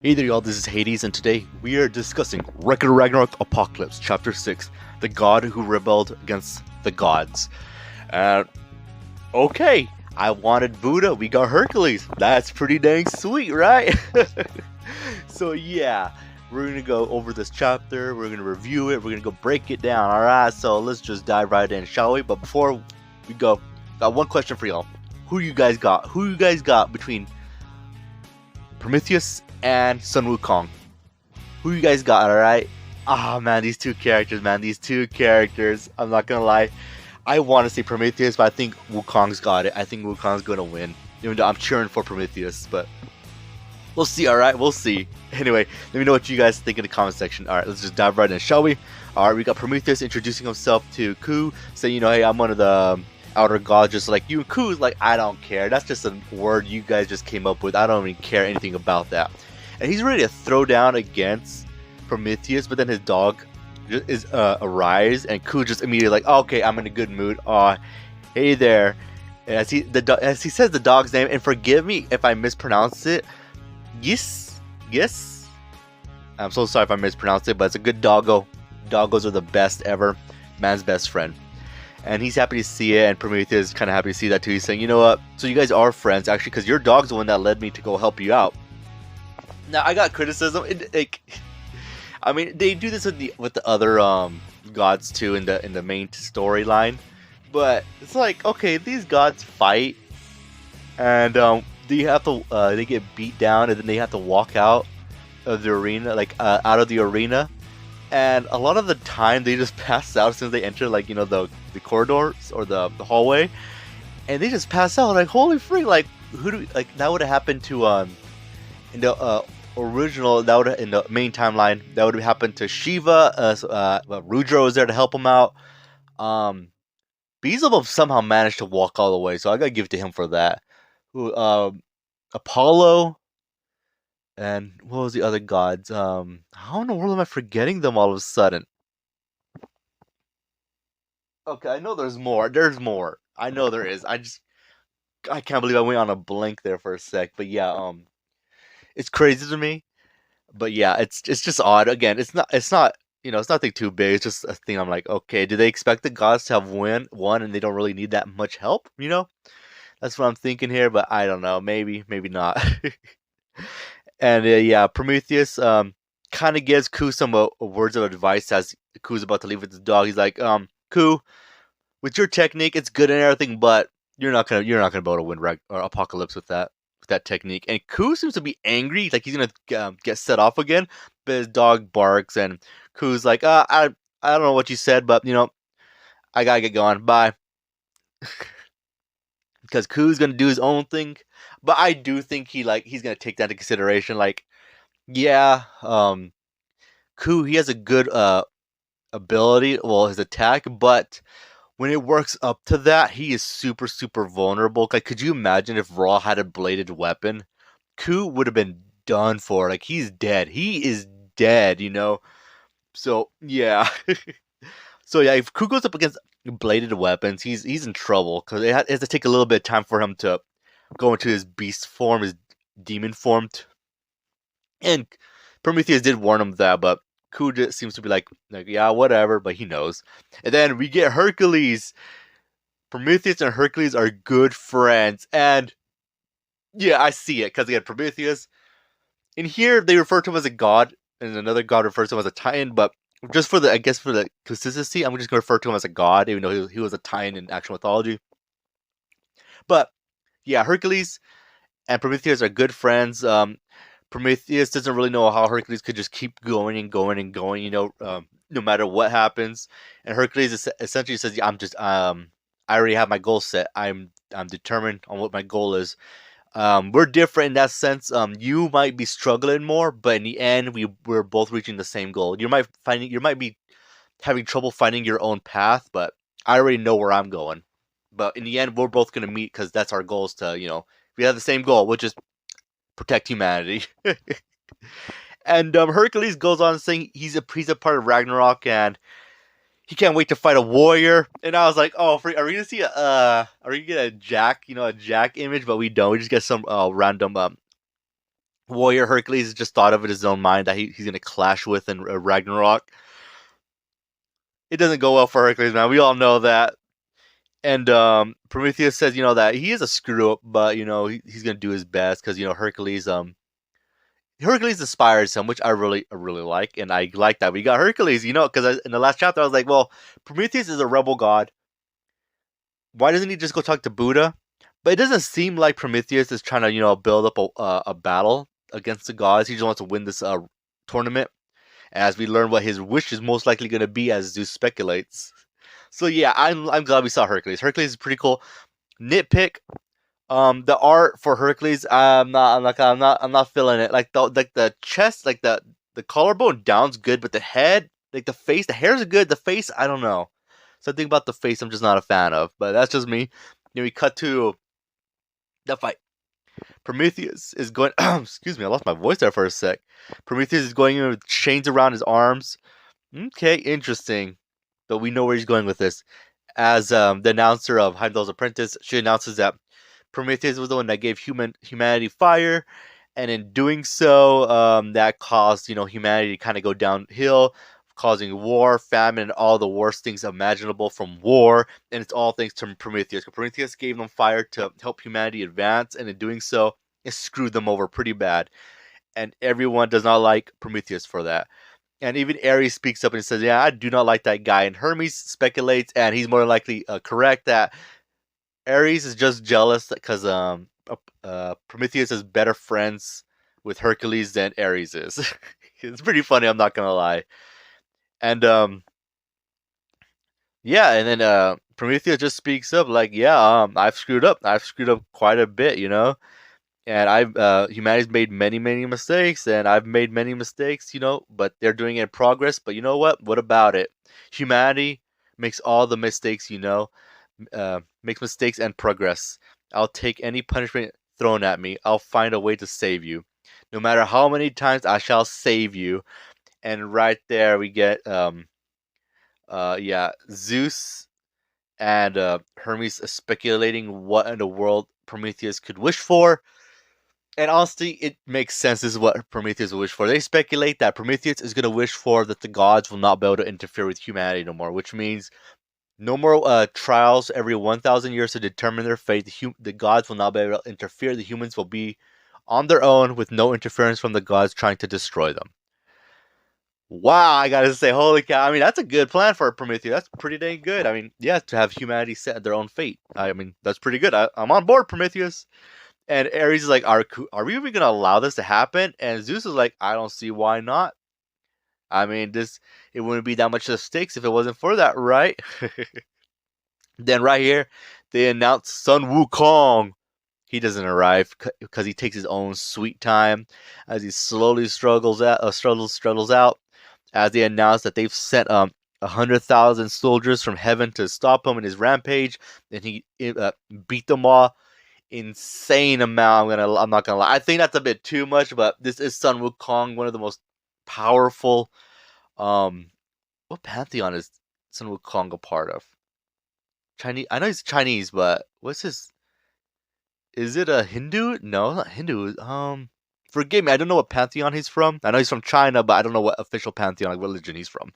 Hey there y'all, this is Hades, and today we are discussing Ragnarok Apocalypse, Chapter 6, The God Who Rebelled Against the Gods. And, okay, I wanted Buddha, we got Hercules. That's pretty dang sweet, right? So yeah, we're gonna go over this chapter, we're gonna review it, we're gonna go break it down, alright? So let's just dive right in, shall we? But before we go, got one question for y'all. Who you guys got? Who you guys got between Prometheus and Sun Wukong? Who you guys got, alright? Ah, man, these two characters, I'm not gonna lie. I want to say Prometheus, but I think Wukong's got it. I think Wukong's gonna win. Even though I'm cheering for Prometheus, but we'll see, alright? We'll see. Anyway, let me know what you guys think in the comment section. Alright, let's just dive right in, shall we? Alright, we got Prometheus introducing himself to Ku, saying, you know, hey, I'm one of the outer gods just like you. And Ku's like, I don't care. That's just a word you guys just came up with. I don't even care anything about that. And he's ready to throw down against Prometheus, but then his dog is arrives, and Ku just immediately like, oh, okay, I'm in a good mood. Hey there. And as he says the dog's name, and forgive me if I mispronounce it. Yes. I'm so sorry if I mispronounced it, but it's a good doggo. Doggos are the best ever. Man's best friend. And he's happy to see it, and Prometheus is kind of happy to see that too. He's saying, you know what? So you guys are friends, actually, because your dog's the one that led me to go help you out. Now, I got criticism. I mean, they do this with the other gods too in the main storyline, but it's like, okay, these gods fight, and they get beat down, and then they have to walk out of the arena, out of the arena. And a lot of the time, they just pass out as soon as they enter, like, you know, the corridors or the hallway, and they just pass out. Like, holy freak! Like, that would have happened to in the original, that would in the main timeline, that would have happened to Shiva. Rudra was there to help him out. Beelzebub somehow managed to walk all the way, so I gotta give it to him for that. Apollo. And what was the other gods? How in the world am I forgetting them all of a sudden? Okay, I know there's more. There's more. I know there is. I can't believe I went on a blank there for a sec. But yeah, it's crazy to me. But yeah, it's just odd. Again, it's not it's nothing too big. It's just a thing. I'm like, okay, do they expect the gods to have won and they don't really need that much help? You know, that's what I'm thinking here. But I don't know. Maybe not. And yeah, Prometheus kind of gives Ku some words of advice as Ku's about to leave with his dog. He's like, Ku, with your technique, it's good and everything, but you're not gonna be able to win or Apocalypse with that technique. And Ku seems to be angry, like he's gonna get set off again. But his dog barks, and Ku's like, I don't know what you said, but you know, I gotta get going. Bye. Because Ku's gonna do his own thing. But I do think he's gonna take that into consideration. Like, yeah, Ku, he has a good ability, well, his attack, but when it works up to that, he is super, super vulnerable. Like, could you imagine if Raw had a bladed weapon? Ku would have been done for. Like, he's dead. He is dead, you know? So, yeah. So, yeah, if Ku goes up against bladed weapons, he's in trouble, because it has to take a little bit of time for him to go into his beast form, his demon form. And Prometheus did warn him that, but Ku just seems to be like, yeah, whatever, but he knows. And then we get Hercules. Prometheus and Hercules are good friends. And yeah, I see it, because again, Prometheus, in here, they refer to him as a god, and another god refers to him as a titan, but just for the consistency, I'm just going to refer to him as a god, even though he was a titan in actual mythology. But yeah, Hercules and Prometheus are good friends. Prometheus doesn't really know how Hercules could just keep going and going and going, you know, no matter what happens. And Hercules essentially says, yeah, I already have my goal set. I'm determined on what my goal is. We're different in that sense. You might be struggling more, but in the end, we're both reaching the same goal. You might be having trouble finding your own path, but I already know where I'm going. But in the end, we're both gonna meet, because that's our goals. We have the same goal, which is protect humanity. And Hercules goes on saying he's a part of Ragnarok, and he can't wait to fight a warrior. And I was like, oh, are we gonna see are we gonna get a Jack image? But we don't. We just get some random warrior Hercules just thought of it in his own mind that he's going to clash with in Ragnarok. It doesn't go well for Hercules, man. We all know that. And Prometheus says, that he is a screw up, but he's gonna do his best because Hercules inspires him, which I really like, and I like that we got Hercules, because in the last chapter I was like, well, Prometheus is a rebel god. Why doesn't he just go talk to Buddha? But it doesn't seem like Prometheus is trying to build up a battle against the gods. He just wants to win this tournament. As we learn what his wish is most likely going to be, as Zeus speculates. So yeah, I'm glad we saw Hercules. Hercules is pretty cool. Nitpick, the art for Hercules, I'm not feeling it. Like the chest, like the collarbone down's good, but the head, like the face, the hair's good. The face, I don't know. Something about the face I'm just not a fan of. But that's just me. We cut to the fight. Prometheus is going. Excuse me, I lost my voice there for a sec. Prometheus is going in with chains around his arms. Okay, interesting. But we know where he's going with this. As the announcer of Heimdall's Apprentice, she announces that Prometheus was the one that gave humanity fire, and in doing so, that caused humanity to kind of go downhill, causing war, famine, and all the worst things imaginable from war. And it's all thanks to Prometheus. Prometheus gave them fire to help humanity advance, and in doing so, it screwed them over pretty bad. And everyone does not like Prometheus for that. And even Ares speaks up and says, yeah, I do not like that guy. And Hermes speculates, and he's more likely correct, that Ares is just jealous because Prometheus is better friends with Hercules than Ares is. It's pretty funny, I'm not going to lie. And yeah, and then Prometheus just speaks up like, yeah, I've screwed up. I've screwed up quite a bit, and I've humanity's made many mistakes, and I've made many mistakes, but they're doing it in progress. But you know what about it? Humanity makes all the mistakes, makes mistakes and progress. I'll take any punishment thrown at me. I'll find a way to save you, no matter how many times I shall save you. And right there we get yeah, Zeus and Hermes speculating what in the world Prometheus could wish for. And honestly, it makes sense. This is what Prometheus will wish for. They speculate that Prometheus is going to wish for that the gods will not be able to interfere with humanity no more, which means no more trials every 1,000 years to determine their fate. The gods will not be able to interfere. The humans will be on their own with no interference from the gods trying to destroy them. Wow, I gotta say, holy cow. I mean, that's a good plan for Prometheus. That's pretty dang good. I mean, yeah, to have humanity set their own fate. I mean, that's pretty good. I'm on board, Prometheus. And Ares is like, are we even going to allow this to happen? And Zeus is like, I don't see why not. I mean, it wouldn't be that much of stakes if it wasn't for that, right? Then right here, they announce Sun Wukong. He doesn't arrive because he takes his own sweet time as he slowly struggles out. As they announce that they've sent 100,000 soldiers from heaven to stop him in his rampage, and he beat them all. Insane amount. I'm not gonna lie. I think that's a bit too much, but this is Sun Wukong, one of the most powerful. What pantheon is Sun Wukong a part of? Chinese. I know he's Chinese, but what's his? Is it a Hindu? No, not Hindu. Forgive me. I don't know what pantheon he's from. I know he's from China, but I don't know what official pantheon, like religion, he's from.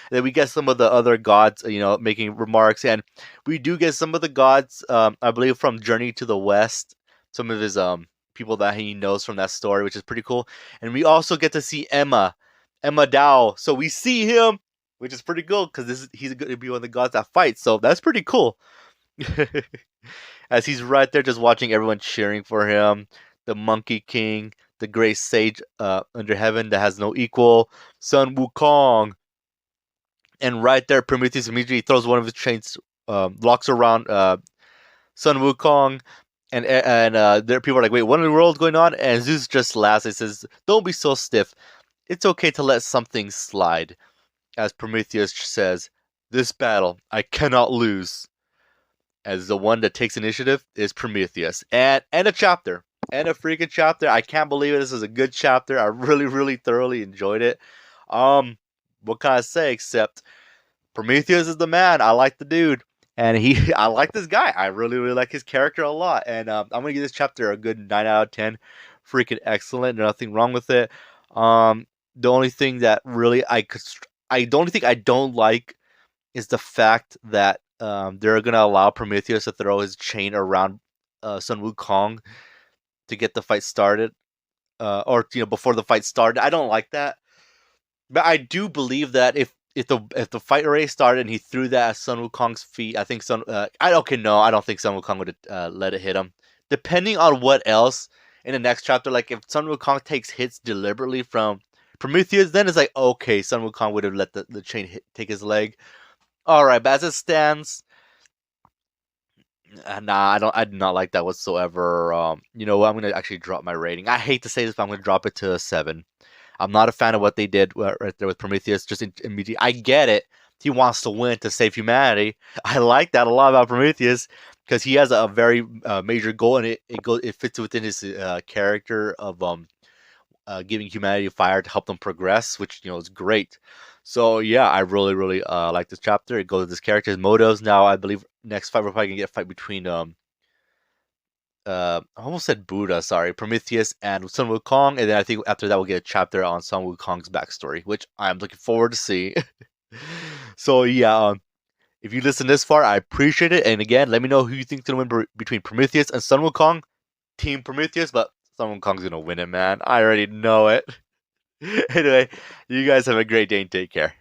And then we get some of the other gods, making remarks, and we do get some of the gods, I believe, from Journey to the West. Some of his people that he knows from that story, which is pretty cool. And we also get to see Emma Dow. So we see him, which is pretty cool because he's going to be one of the gods that fights. So that's pretty cool. As he's right there, just watching everyone cheering for him. The Monkey King, the great sage under heaven that has no equal, Sun Wukong. And right there, Prometheus immediately throws one of his chains, locks around Sun Wukong, and there people are like, "Wait, what in the world is going on?" And Zeus just laughs and says, "Don't be so stiff. It's okay to let something slide." As Prometheus says, "This battle I cannot lose." As the one that takes initiative is Prometheus, and a chapter, and a freaking chapter. I can't believe it. This is a good chapter. I really thoroughly enjoyed it. What can I say except Prometheus is the man. I like the dude, and I like this guy. I really like his character a lot, and I'm gonna give this chapter a good 9 out of 10. freaking excellent. There's nothing wrong with it. The only thing that really the only thing I don't like is the fact that they're gonna allow Prometheus to throw his chain around Sun Wukong to get the fight started, or before the fight started. I don't like that, but I do believe that if the fight already started and he threw that at Sun Wukong's feet, I think I don't think Sun Wukong would let it hit him. Depending on what else in the next chapter, like if Sun Wukong takes hits deliberately from Prometheus, then it's like okay, Sun Wukong would have let the chain take his leg. All right, but as it stands, nah, I do not like that whatsoever. You know what? I'm gonna actually drop my rating. I hate to say this, but I'm gonna drop it to a 7. I'm not a fan of what they did right there with Prometheus. Just immediately, I get it. He wants to win to save humanity. I like that a lot about Prometheus because he has a very major goal, and it fits within his character of giving humanity fire to help them progress, which is great. So yeah, I really really like this chapter. It goes with this character's motives. Now I believe next fight we're probably gonna get a fight between I almost said Buddha, sorry, Prometheus and Sun Wukong, and then I think after that we'll get a chapter on Sun Wukong's backstory, which I'm looking forward to see. So yeah, if you listen this far, I appreciate it. And again, let me know who you think's gonna win between Prometheus and Sun Wukong. Team Prometheus, but Sun Wukong's gonna win it, man. I already know it. Anyway, you guys have a great day and take care.